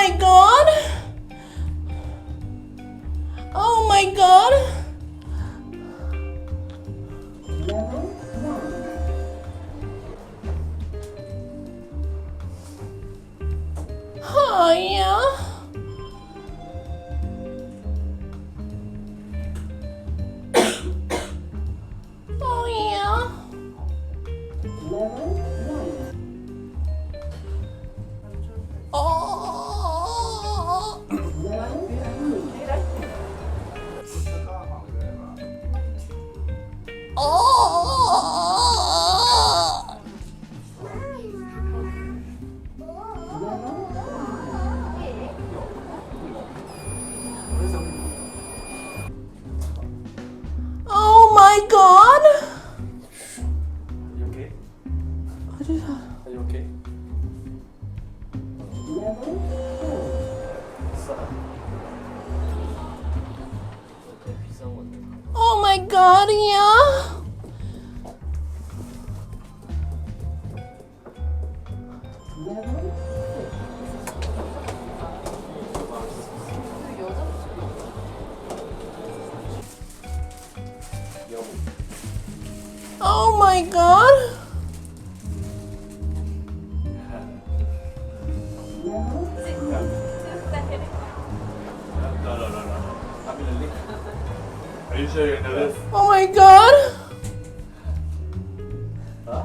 my god! Oh my god! Oh yeah. Oh yeah. Oh. Oh. Oh my god! Are you okay? Are you okay? Oh my god, yeah. Oh my god. No. I'm gonna lick. Are you sure you're gonna do this? Oh my god. Huh?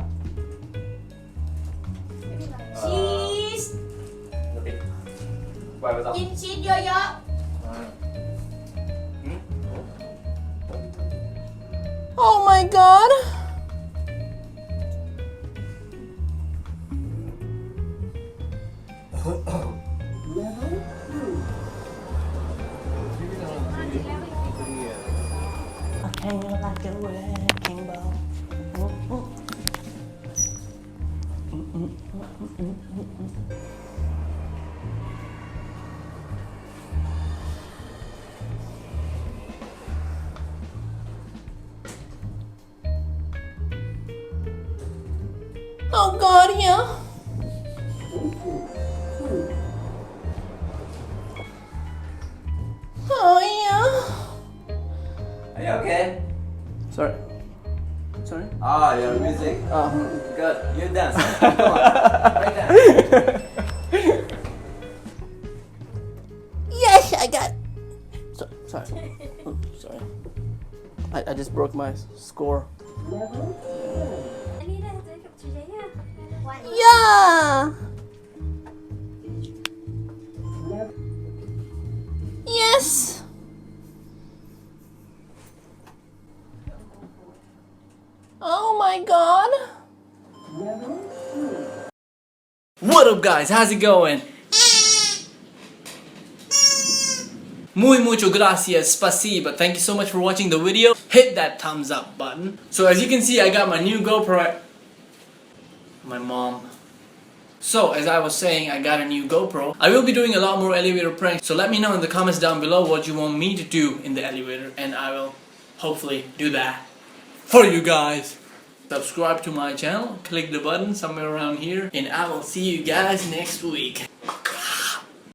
Cheese ปล่อยไปต่อ กินชีสเยอะ Oh my god. Okay, you like a wrecking ball. Oh god, yeah. Oh yeah. Are you okay? Sorry. Sorry. Ah, your music. Good. You dance. Come on. Right dance. Yes, I got. Sorry. Oh, sorry. I just broke my score. ๆอันนี้ได้จะกับชีสเยอะๆวัน Yeah. Yes. Oh my god. What up guys, how's it going? Muy mucho gracias, spasiba. Thank you so much for watching the video. Hit that thumbs up button. So as you can see, I got my new GoPro. My mom. So as I was saying, I got a new GoPro. I will be doing a lot more elevator pranks. So let me know in the comments down below what you want me to do in the elevator, and I will hopefully do that for you guys. Subscribe to my channel, click the button somewhere around here, and I will see you guys next week.